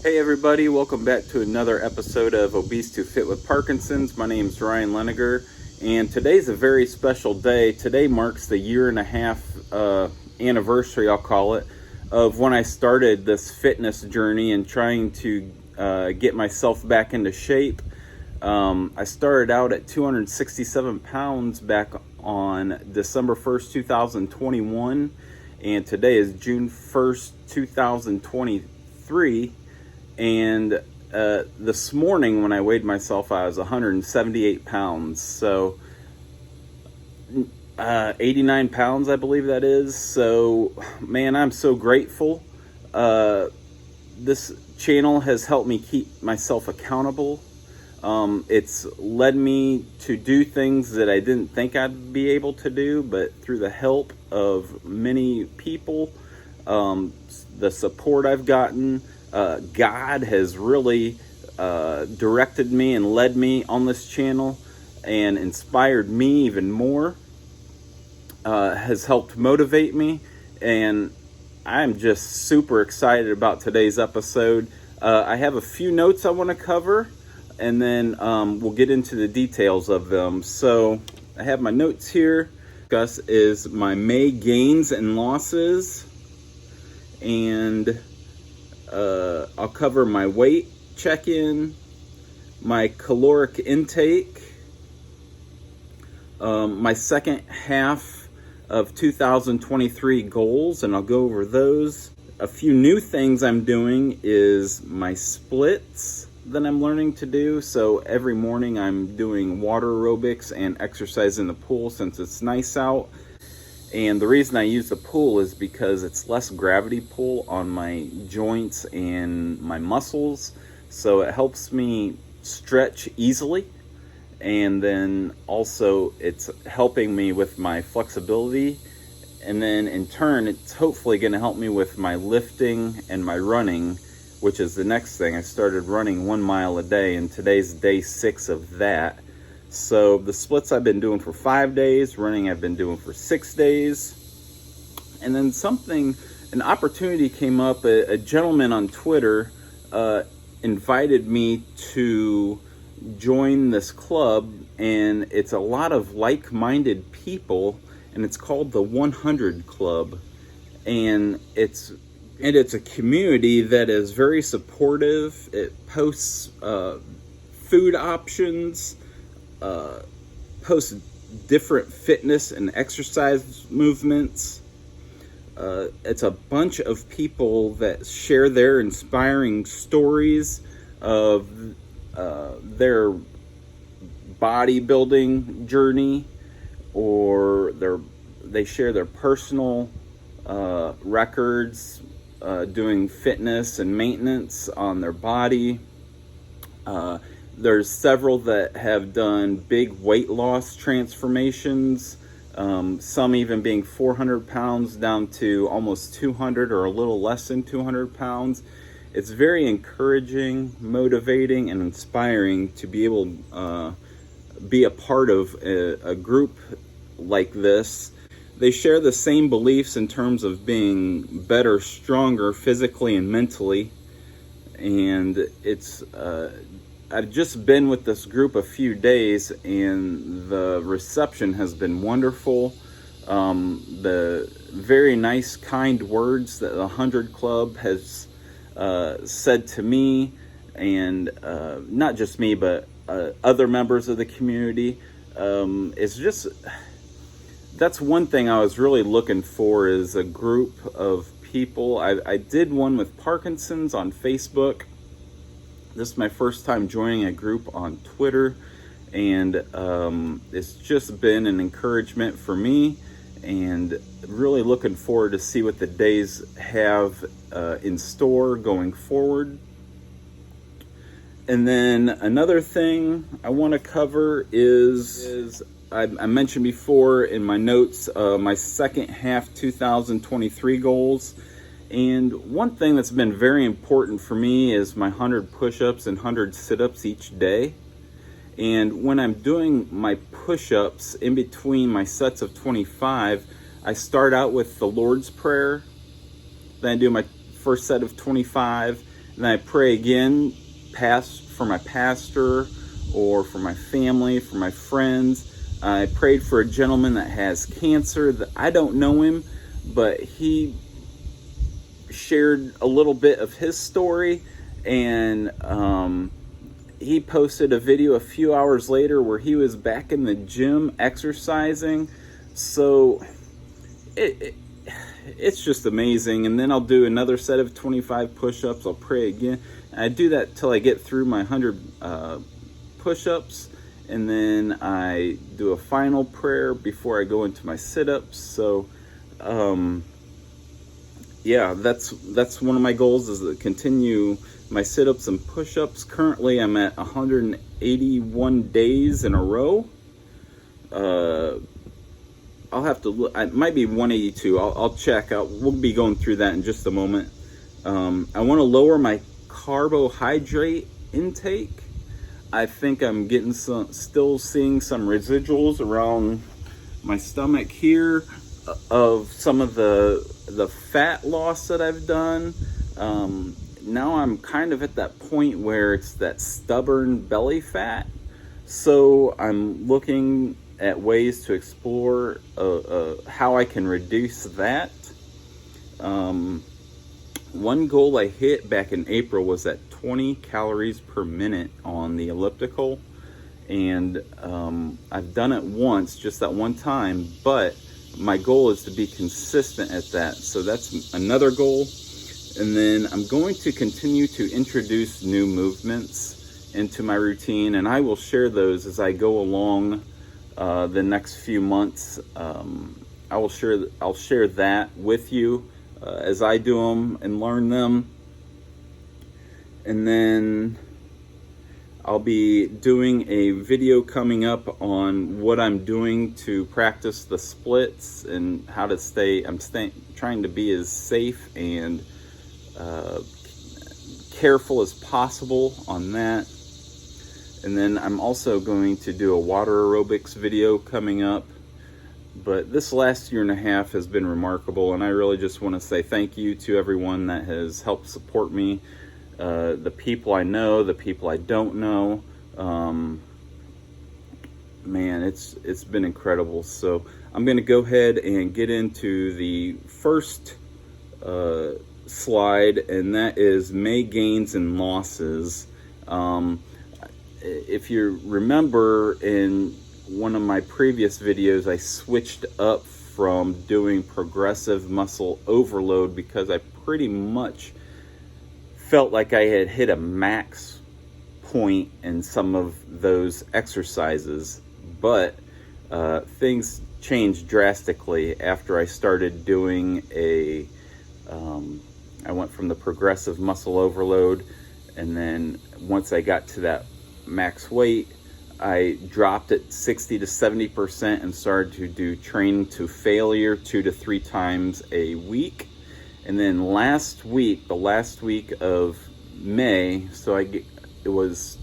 Hey everybody, welcome back to another episode of Obese to Fit with Parkinson's. My name is Ryan Leniger, and today's a very special day. Today marks the 1.5 year anniversary, I'll call it, of when I started this fitness journey and trying to get myself back into shape. I started out at 267 pounds back on December 1st, 2021, and today is June 1st, 2023. And this morning when I weighed myself, I was 178 pounds. So 89 pounds, I believe that is. So, man, I'm so grateful. This channel has helped me keep myself accountable. It's led me to do things that I didn't think I'd be able to do, but through the help of many people, the support I've gotten, God has really directed me and led me on this channel and inspired me even more, has helped motivate me, and I'm just super excited about today's episode. I have a few notes I want to cover, and then we'll get into the details of them. So I have my notes here. Discuss is my May gains and losses, and I'll cover my weight check-in, my caloric intake, my second half of 2023 goals, and I'll go over those. A few new things I'm doing is my splits that I'm learning to do. So every morning I'm doing water aerobics and exercise in the pool since it's nice out. And the reason I use the pool is because it's less gravity pull on my joints and my muscles. So it helps me stretch easily. And then also it's helping me with my flexibility. And then in turn, it's hopefully going to help me with my lifting and my running, which is the next thing. I started running 1 mile a day, and today's day 6 of that. So the splits I've been doing for 5 days, running I've been doing for 6 days. And then an opportunity came up. A gentleman on Twitter invited me to join this club, and it's a lot of like-minded people, and it's called the 100 Club. And it's a community that is very supportive. It posts food options, posts different fitness and exercise movements. It's a bunch of people that share their inspiring stories of their bodybuilding journey, or they share their personal records doing fitness and maintenance on their body. There's several that have done big weight loss transformations, some even being 400 pounds down to almost 200 or a little less than 200 pounds. It's very encouraging, motivating, and inspiring to be able to be a part of a group like this. They share the same beliefs in terms of being better, stronger physically and mentally. And I've just been with this group a few days, and the reception has been wonderful. The very nice, kind words that the 100 Club has said to me, and not just me, but other members of the community. That's one thing I was really looking for, is a group of people. I did one with Parkinson's on Facebook. This is my first time joining a group on Twitter, and it's just been an encouragement for me, and really looking forward to see what the days have in store going forward. And then another thing I want to cover is I mentioned before in my notes my second half 2023 goals. And one thing that's been very important for me is my 100 push-ups and 100 sit-ups each day. And when I'm doing my push-ups in between my sets of 25, I start out with the Lord's Prayer. Then I do my first set of 25, Then I pray again for my pastor or for my family, for my friends. I prayed for a gentleman that has cancer. That I don't know him, but he shared a little bit of his story, and he posted a video a few hours later where he was back in the gym exercising. So it's just amazing. And then I'll do another set of 25 push-ups. I'll pray again. And I do that till I get through my 100 push-ups, and then I do a final prayer before I go into my sit-ups. So yeah, that's one of my goals, is to continue my sit-ups and push-ups. Currently I'm at 181 days in a row. I'll have to look. It might be 182. I'll check. We'll be going through that in just a moment. I want to lower my carbohydrate intake. I think I'm getting still seeing some residuals around my stomach here of some of the fat loss that I've done. Now I'm kind of at that point where it's that stubborn belly fat. So I'm looking at ways to explore how I can reduce that. One goal I hit back in April was at 20 calories per minute on the elliptical, and I've done it once, just that one time, but my goal is to be consistent at that. So that's another goal. And then I'm going to continue to introduce new movements into my routine, and I will share those as I go along the next few months. I'll share that with you as I do them and learn them. And then I'll be doing a video coming up on what I'm doing to practice the splits and how to I'm trying to be as safe and careful as possible on that. And then I'm also going to do a water aerobics video coming up. But this last year and a half has been remarkable, and I really just want to say thank you to everyone that has helped support me. The people I know, the people I don't know. Man, it's been incredible. So I'm going to go ahead and get into the first slide, and that is May gains and losses. If you remember, in one of my previous videos, I switched up from doing progressive muscle overload because I pretty much felt like I had hit a max point in some of those exercises. But things changed drastically after I started doing I went from the progressive muscle overload, and then once I got to that max weight, I dropped it 60 to 70% and started to do training to failure 2 to 3 times a week. And then the last week of May, so it was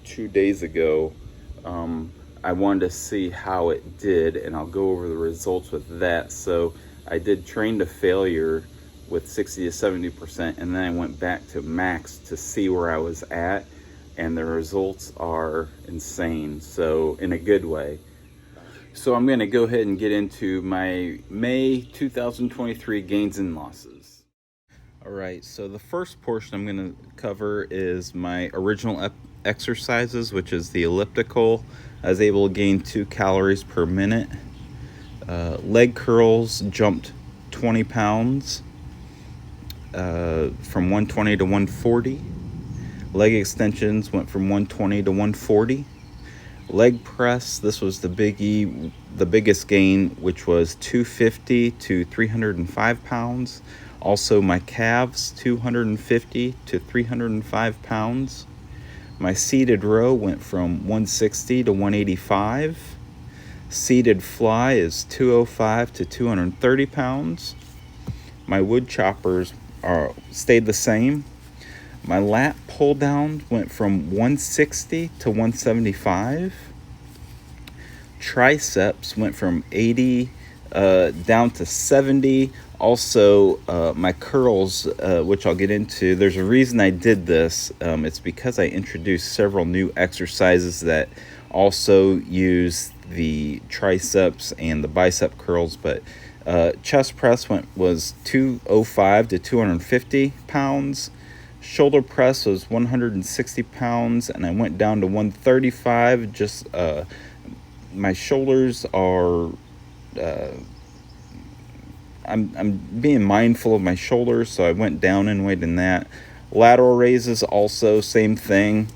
2 days ago, I wanted to see how it did, and I'll go over the results with that. So I did train to failure with 60 to 70%, and then I went back to max to see where I was at, and the results are insane, so in a good way. So I'm going to go ahead and get into my May 2023 gains and losses. All right, so the first portion I'm going to cover is my original exercises, which is the elliptical. I was able to gain 2 calories per minute. Leg curls jumped 20 pounds from 120 to 140. Leg extensions went from 120 to 140. Leg press, this was the biggest gain, which was 250 to 305 pounds. Also my calves, 250 to 305 pounds. My seated row went from 160 to 185. Seated fly is 205 to 230 pounds. My wood choppers stayed the same. My lat pull down went from 160 to 175. Triceps went from 80 down to 70. Also, my curls, which I'll get into, there's a reason I did this. It's because I introduced several new exercises that also use the triceps and the bicep curls, but chest press was 205 to 250 pounds. Shoulder press was 160 pounds, and I went down to 135. Just my shoulders are. I'm being mindful of my shoulders, so I went down in weight in that. Lateral raises also same thing,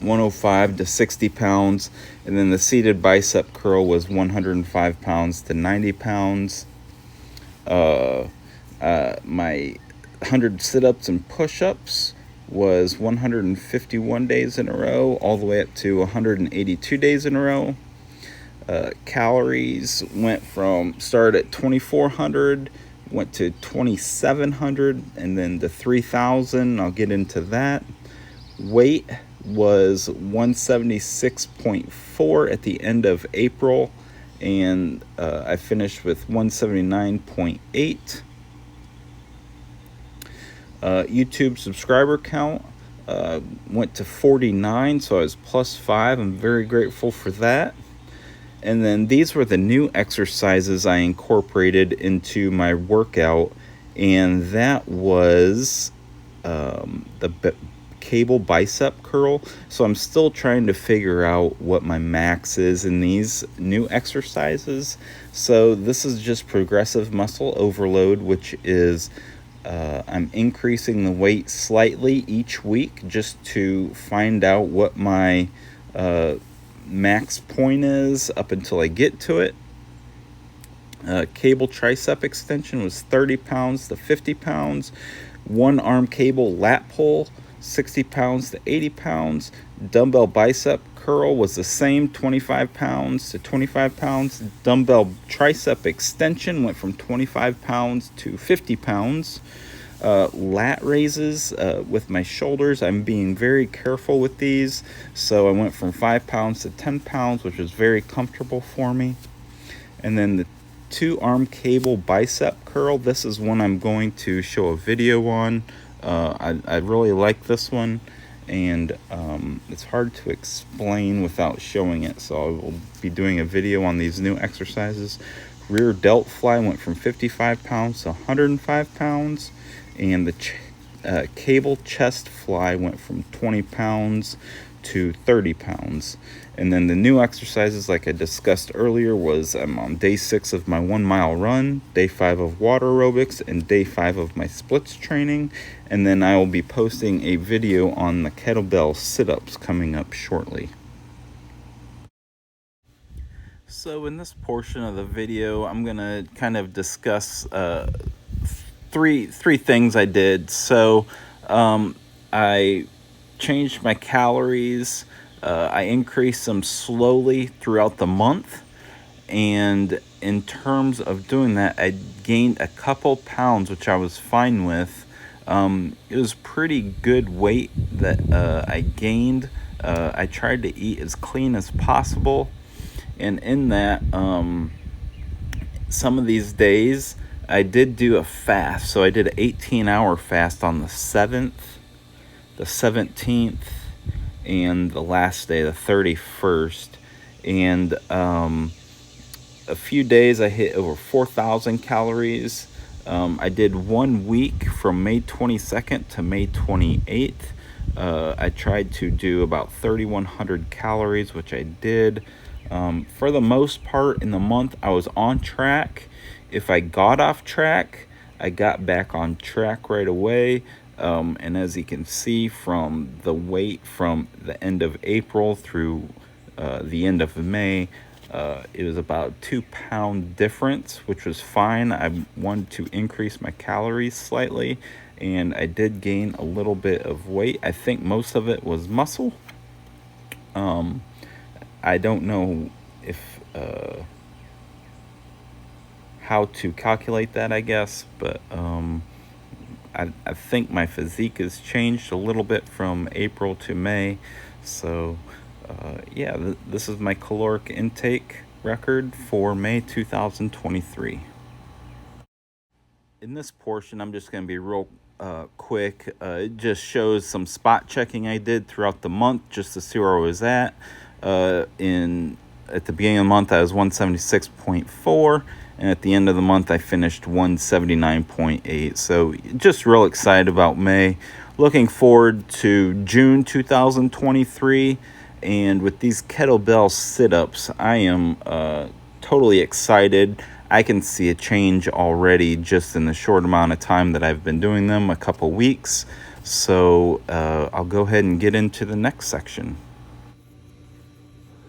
105 to 60 pounds, and then the seated bicep curl was 105 pounds to 90 pounds. My 100 sit-ups and push-ups was 151 days in a row, all the way up to 182 days in a row. Calories started at 2,400, went to 2,700, and then to 3,000. I'll get into that. Weight was 176.4 at the end of April, and I finished with 179.8. YouTube subscriber count went to 49, so I was +5. I'm very grateful for that. And then these were the new exercises I incorporated into my workout, and that was the cable bicep curl. So I'm still trying to figure out what my max is in these new exercises. So this is just progressive muscle overload, which is I'm increasing the weight slightly each week just to find out what my max point is up until I get to it. Cable tricep extension was 30 pounds to 50 pounds. One arm cable lat pull, 60 pounds to 80 pounds. Dumbbell bicep curl was the same, 25 pounds to 25 pounds. Dumbbell tricep extension went from 25 pounds to 50 pounds. Lat raises with my shoulders, I'm being very careful with these, so I went from 5 pounds to 10 pounds, which was very comfortable for me. And then the 2-arm cable bicep curl, this is one I'm going to show a video on. I really like this one, and it's hard to explain without showing it, so I will be doing a video on these new exercises. Rear delt fly went from 55 pounds to 105 pounds. And the cable chest fly went from 20 pounds to 30 pounds. And then the new exercises, like I discussed earlier, was I'm on day 6 of my 1-mile run, day 5 of water aerobics, and day 5 of my splits training. And then I will be posting a video on the kettlebell sit-ups coming up shortly. So in this portion of the video, I'm going to kind of discuss three things I did. So I changed my calories. I increased them slowly throughout the month, and in terms of doing that, I gained a couple pounds, which I was fine with. It was pretty good weight that I gained. I tried to eat as clean as possible, and in that, some of these days I did do a fast. So I did an 18-hour fast on the 7th, the 17th, and the last day, the 31st. And a few days I hit over 4,000 calories. I did 1 week from May 22nd to May 28th. I tried to do about 3,100 calories, which I did. For the most part in the month, I was on track. If I got off track, I got back on track right away. And as you can see from the weight from the end of April through the end of May, it was about a 2-pound difference, which was fine. I wanted to increase my calories slightly, and I did gain a little bit of weight. I think most of it was muscle. I don't know if how to calculate that, I guess, but I think my physique has changed a little bit from April to May. So yeah, this is my caloric intake record for May 2023. In this portion, I'm just going to be real quick. It just shows some spot checking I did throughout the month just to see where I was at. At the beginning of the month, I was 176.4, and at the end of the month, I finished 179.8. So just real excited about May. Looking forward to June 2023, and with these kettlebell sit-ups, I am totally excited. I can see a change already just in the short amount of time that I've been doing them, a couple weeks. So I'll go ahead and get into the next section.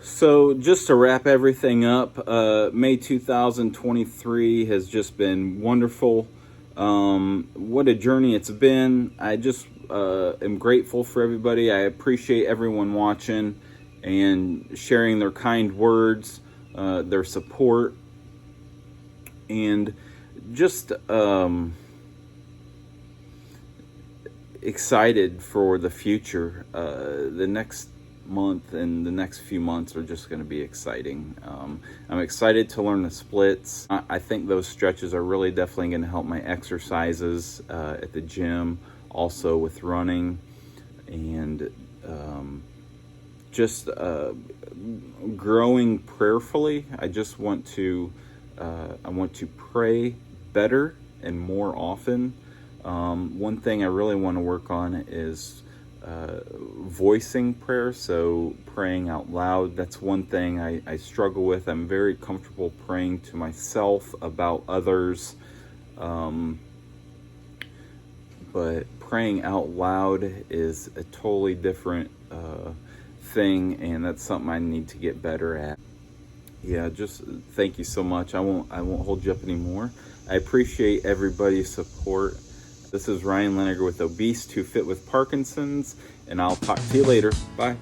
So just to wrap everything up, May 2023 has just been wonderful. What a journey it's been. I just am grateful for everybody. I appreciate everyone watching and sharing their kind words, their support, and just excited for the future. The next month and the next few months are just going to be exciting. I'm excited to learn the splits. I think those stretches are really definitely going to help my exercises at the gym, also with running, and just growing prayerfully. I just want to pray better and more often. One thing I really want to work on is voicing prayer, so praying out loud. That's one thing I struggle with. I'm very comfortable praying to myself about others, but praying out loud is a totally different thing, and that's something I need to get better at. Yeah, just thank you so much. I won't hold you up anymore. I appreciate everybody's support. This is Ryan Leninger with Obese, Too Fit with Parkinson's, and I'll talk to you later. Bye.